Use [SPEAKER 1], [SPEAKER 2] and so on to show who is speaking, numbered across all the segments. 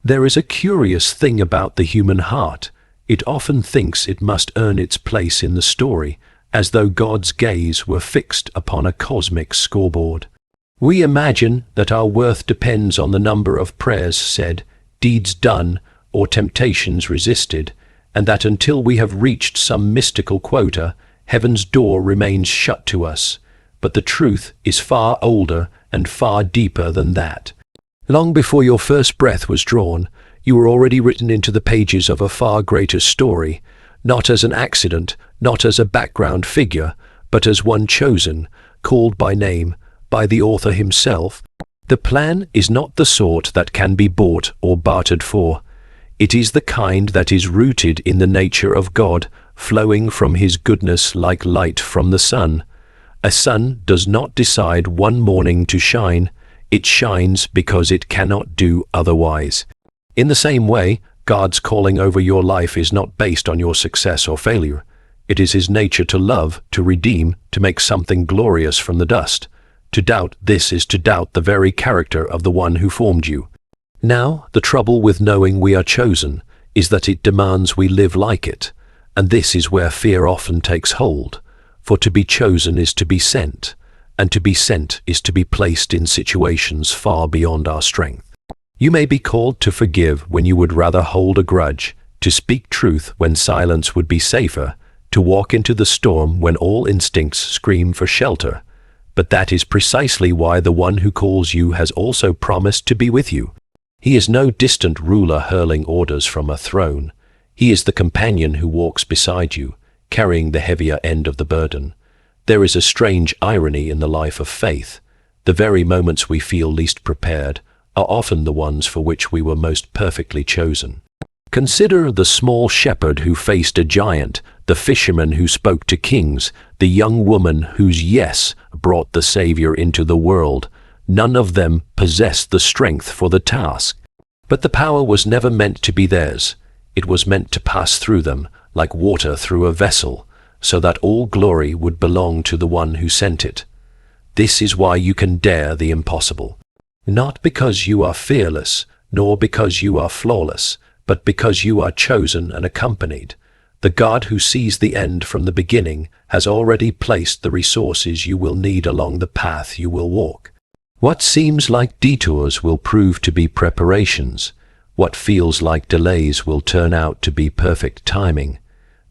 [SPEAKER 1] There is a curious thing about the human heart. It often thinks it must earn its place in the story, as though God's gaze were fixed upon a cosmic scoreboard. We imagine that our worth depends on the number of prayers said, deeds done, or temptations resisted, and that until we have reached some mystical quota, heaven's door remains shut to us. But the truth is far older and far deeper than that. Long before your first breath was drawn, you were already written into the pages of a far greater story, not as an accident, not as a background figure, but as one chosen, called by name, by the author himself. The plan is not the sort that can be bought or bartered for. It is the kind that is rooted in the nature of God, flowing from his goodness like light from the sun. A sun does not decide one morning to shine. It shines because it cannot do otherwise. In the same way, God's calling over your life is not based on your success or failure. It is his nature to love, to redeem, to make something glorious from the dust. To doubt this is to doubt the very character of the one who formed you. Now, the trouble with knowing we are chosen is that it demands we live like it, and this is where fear often takes hold. For to be chosen is to be sent, and to be sent is to be placed in situations far beyond our strength. You may be called to forgive when you would rather hold a grudge, to speak truth when silence would be safer, to walk into the storm when all instincts scream for shelter. But that is precisely why the one who calls you has also promised to be with you. He is no distant ruler hurling orders from a throne. He is the companion who walks beside you, carrying the heavier end of the burden. There is a strange irony in the life of faith. The very moments we feel least prepared are often the ones for which we were most perfectly chosen. Consider the small shepherd who faced a giant, the fisherman who spoke to kings, the young woman whose yes brought the Savior into the world. None of them possessed the strength for the task. But the power was never meant to be theirs. It was meant to pass through them, like water through a vessel, so that all glory would belong to the one who sent it. This is why you can dare the impossible. Not because you are fearless, nor because you are flawless, but because you are chosen and accompanied. The God who sees the end from the beginning has already placed the resources you will need along the path you will walk. What seems like detours will prove to be preparations. What feels like delays will turn out to be perfect timing.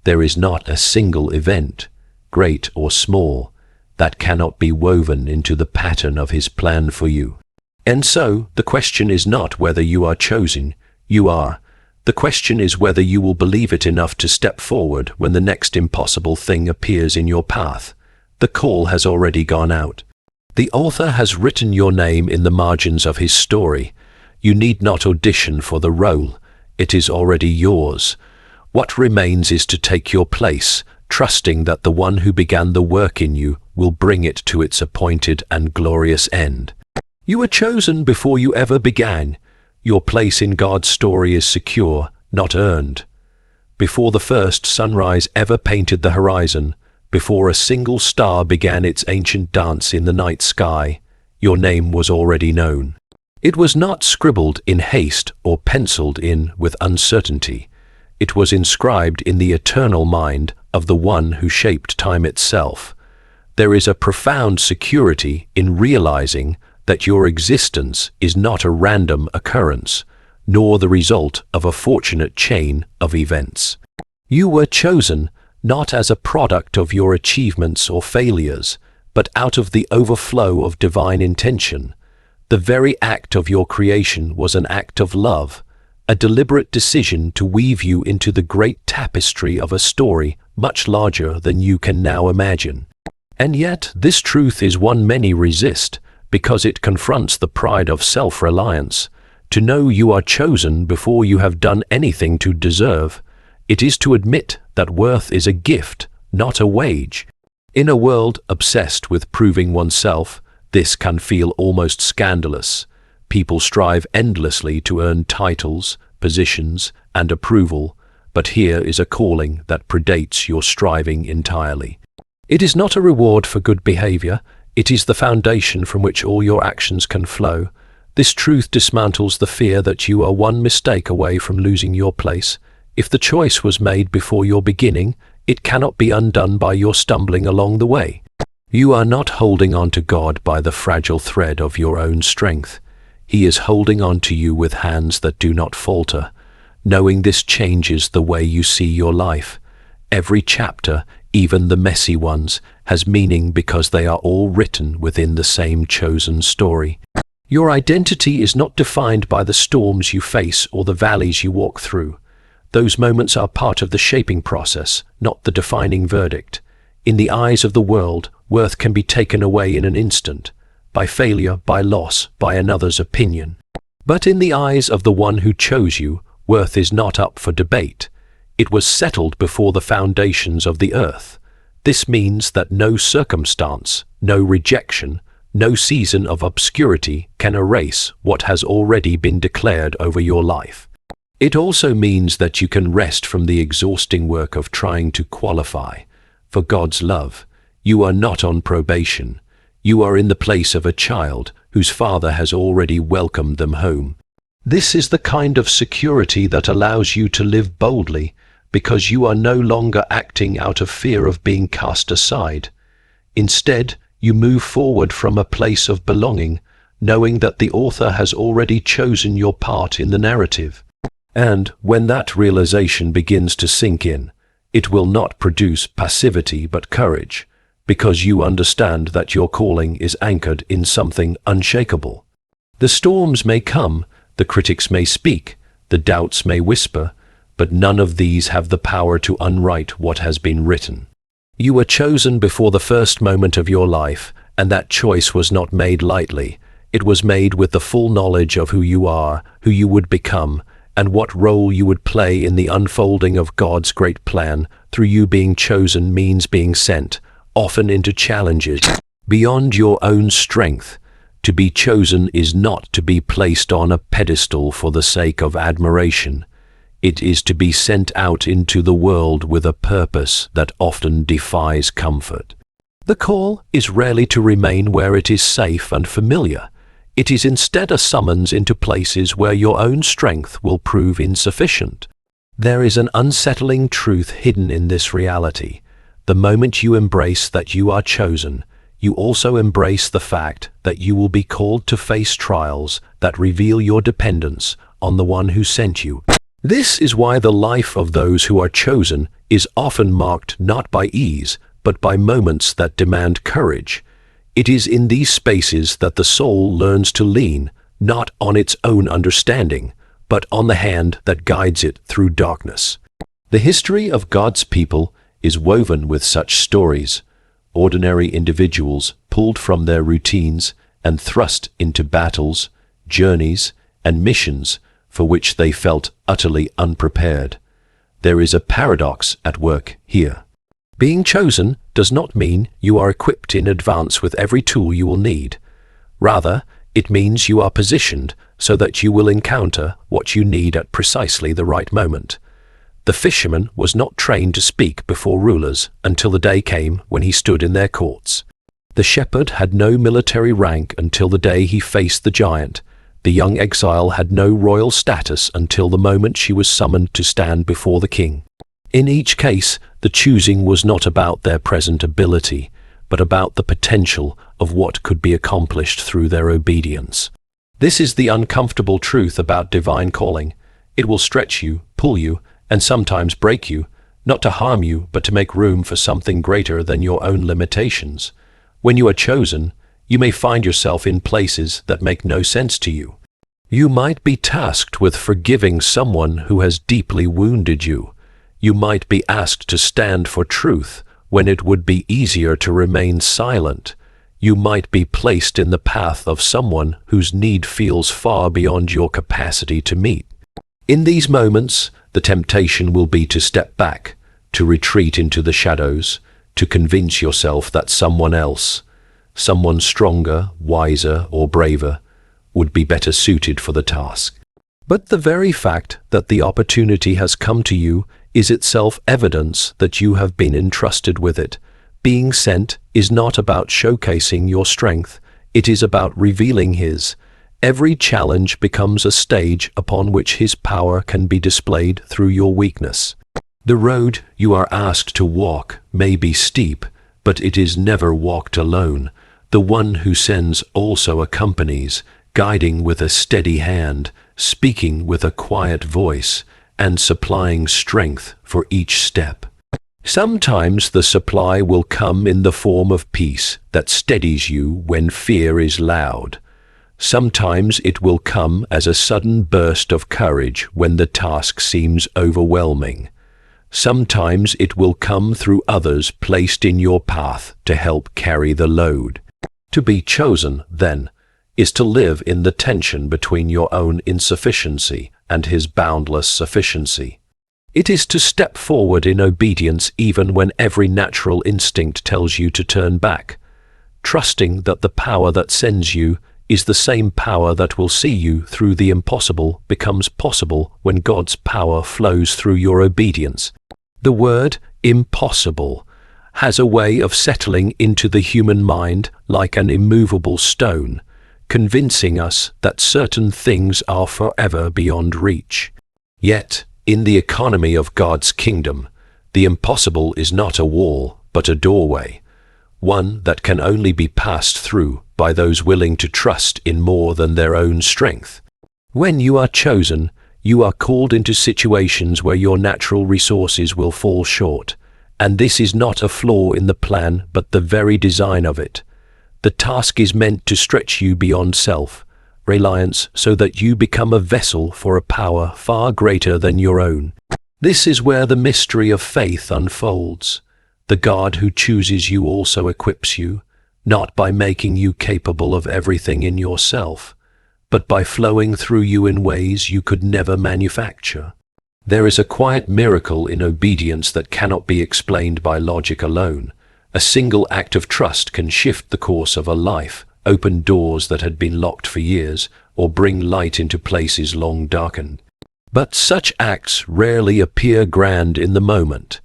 [SPEAKER 1] There is not a single event, great or small, that cannot be woven into the pattern of his plan for you. And so, the question is not whether you are chosen, you are. The question is whether you will believe it enough to step forward when the next impossible thing appears in your path. The call has already gone out. The author has written your name in the margins of his story. You need not audition for the role. It is already yours. What remains is to take your place, trusting that the one who began the work in you will bring it to its appointed and glorious end. You were chosen before you ever began. Your place in God's story is secure, not earned. Before the first sunrise ever painted the horizon, before a single star began its ancient dance in the night sky, your name was already known. It was not scribbled in haste or penciled in with uncertainty. It was inscribed in the eternal mind of the one who shaped time itself. There is a profound security in realizing that your existence is not a random occurrence, nor the result of a fortunate chain of events. You were chosen not as a product of your achievements or failures, but out of the overflow of divine intention. The very act of your creation was an act of love, a deliberate decision to weave you into the great tapestry of a story much larger than you can now imagine. And yet, this truth is one many resist, because it confronts the pride of self-reliance. To know you are chosen before you have done anything to deserve, it is to admit that worth is a gift, not a wage. In a world obsessed with proving oneself, this can feel almost scandalous. People strive endlessly to earn titles, positions, and approval, but here is a calling that predates your striving entirely. It is not a reward for good behavior. It is the foundation from which all your actions can flow. This truth dismantles the fear that you are one mistake away from losing your place. If the choice was made before your beginning, it cannot be undone by your stumbling along the way. You are not holding on to God by the fragile thread of your own strength. He is holding on to you with hands that do not falter. Knowing this changes the way you see your life. Every chapter, even the messy ones, has meaning because they are all written within the same chosen story. Your identity is not defined by the storms you face or the valleys you walk through. Those moments are part of the shaping process, not the defining verdict. In the eyes of the world, worth can be taken away in an instant, by failure, by loss, by another's opinion. But in the eyes of the one who chose you, worth is not up for debate. It was settled before the foundations of the earth. This means that no circumstance, no rejection, no season of obscurity can erase what has already been declared over your life. It also means that you can rest from the exhausting work of trying to qualify for God's love. You are not on probation. You are in the place of a child whose father has already welcomed them home. This is the kind of security that allows you to live boldly because you are no longer acting out of fear of being cast aside. Instead, you move forward from a place of belonging, knowing that the author has already chosen your part in the narrative. And when that realization begins to sink in, it will not produce passivity but courage, because you understand that your calling is anchored in something unshakable. The storms may come, the critics may speak, the doubts may whisper, but none of these have the power to unwrite what has been written. You were chosen before the first moment of your life, and that choice was not made lightly. It was made with the full knowledge of who you are, who you would become, and what role you would play in the unfolding of God's great plan. Through you being chosen means being sent, often into challenges beyond your own strength. To be chosen is not to be placed on a pedestal for the sake of admiration. It is to be sent out into the world with a purpose that often defies comfort. The call is rarely to remain where it is safe and familiar. It is instead a summons into places where your own strength will prove insufficient. There is an unsettling truth hidden in this reality. The moment you embrace that you are chosen, you also embrace the fact that you will be called to face trials that reveal your dependence on the one who sent you. This is why the life of those who are chosen is often marked not by ease, but by moments that demand courage. It is in these spaces that the soul learns to lean, not on its own understanding, but on the hand that guides it through darkness. The history of God's people is woven with such stories. Ordinary individuals pulled from their routines and thrust into battles, journeys, and missions for which they felt utterly unprepared. There is a paradox at work here. Being chosen does not mean you are equipped in advance with every tool you will need. Rather, it means you are positioned so that you will encounter what you need at precisely the right moment. The fisherman was not trained to speak before rulers until the day came when he stood in their courts. The shepherd had no military rank until the day he faced the giant. The young exile had no royal status until the moment she was summoned to stand before the king. In each case, the choosing was not about their present ability, but about the potential of what could be accomplished through their obedience. This is the uncomfortable truth about divine calling. It will stretch you, pull you, and sometimes break you, not to harm you, but to make room for something greater than your own limitations. When you are chosen, you may find yourself in places that make no sense to you. You might be tasked with forgiving someone who has deeply wounded you. You might be asked to stand for truth when it would be easier to remain silent. You might be placed in the path of someone whose need feels far beyond your capacity to meet. In these moments, the temptation will be to step back, to retreat into the shadows, to convince yourself that someone else, someone stronger, wiser, or braver, would be better suited for the task. But the very fact that the opportunity has come to you is itself evidence that you have been entrusted with it. Being sent is not about showcasing your strength, it is about revealing His. Every challenge becomes a stage upon which His power can be displayed through your weakness. The road you are asked to walk may be steep, but it is never walked alone. The one who sends also accompanies, guiding with a steady hand, speaking with a quiet voice, and supplying strength for each step. Sometimes the supply will come in the form of peace that steadies you when fear is loud. Sometimes it will come as a sudden burst of courage when the task seems overwhelming. Sometimes it will come through others placed in your path to help carry the load. To be chosen, then, is to live in the tension between your own insufficiency and His boundless sufficiency. It is to step forward in obedience even when every natural instinct tells you to turn back, trusting that the power that sends you is the same power that will see you through the impossible becomes possible when God's power flows through your obedience. The word impossible has a way of settling into the human mind like an immovable stone, convincing us that certain things are forever beyond reach. Yet, in the economy of God's kingdom, the impossible is not a wall, but a doorway, one that can only be passed through by those willing to trust in more than their own strength. When you are chosen, you are called into situations where your natural resources will fall short, and this is not a flaw in the plan but the very design of it. The task is meant to stretch you beyond self-reliance so that you become a vessel for a power far greater than your own. This is where the mystery of faith unfolds. The God who chooses you also equips you, not by making you capable of everything in yourself, but by flowing through you in ways you could never manufacture. There is a quiet miracle in obedience that cannot be explained by logic alone. A single act of trust can shift the course of a life, open doors that had been locked for years, or bring light into places long darkened. But such acts rarely appear grand in the moment.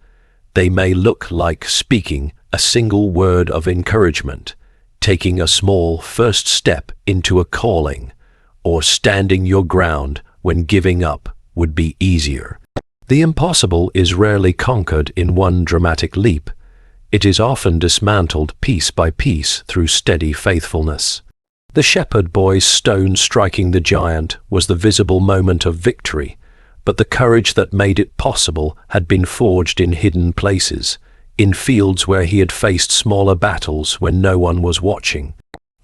[SPEAKER 1] They may look like speaking a single word of encouragement, taking a small first step into a calling, or standing your ground when giving up would be easier. The impossible is rarely conquered in one dramatic leap. It is often dismantled piece by piece through steady faithfulness. The shepherd boy's stone striking the giant was the visible moment of victory, but the courage that made it possible had been forged in hidden places, in fields where he had faced smaller battles when no one was watching.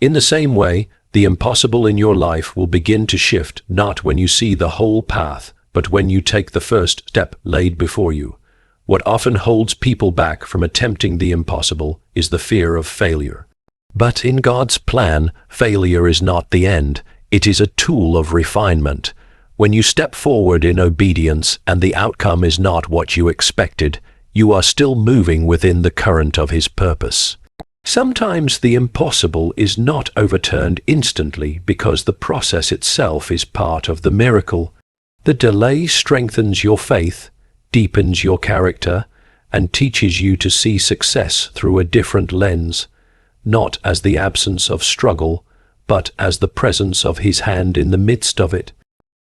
[SPEAKER 1] In the same way, the impossible in your life will begin to shift not when you see the whole path, but when you take the first step laid before you. What often holds people back from attempting the impossible is the fear of failure. But in God's plan, failure is not the end. It is a tool of refinement. When you step forward in obedience and the outcome is not what you expected, you are still moving within the current of His purpose. Sometimes the impossible is not overturned instantly because the process itself is part of the miracle. The delay strengthens your faith, deepens your character, and teaches you to see success through a different lens, not as the absence of struggle, but as the presence of His hand in the midst of it.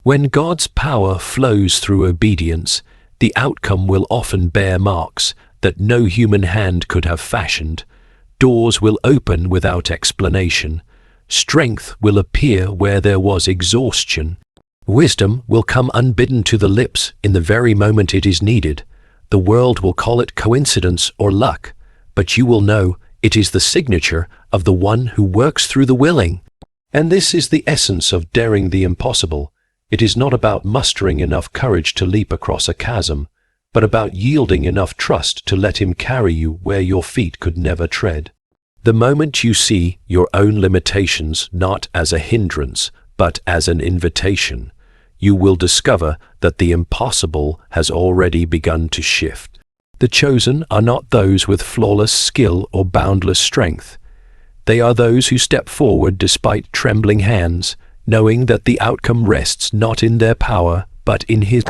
[SPEAKER 1] When God's power flows through obedience, the outcome will often bear marks that no human hand could have fashioned. Doors will open without explanation. Strength will appear where there was exhaustion. Wisdom will come unbidden to the lips in the very moment it is needed. The world will call it coincidence or luck, but you will know it is the signature of the one who works through the willing. And this is the essence of daring the impossible. It is not about mustering enough courage to leap across a chasm, but about yielding enough trust to let Him carry you where your feet could never tread. The moment you see your own limitations not as a hindrance, but as an invitation, you will discover that the impossible has already begun to shift. The chosen are not those with flawless skill or boundless strength. They are those who step forward despite trembling hands, knowing that the outcome rests not in their power, but in His.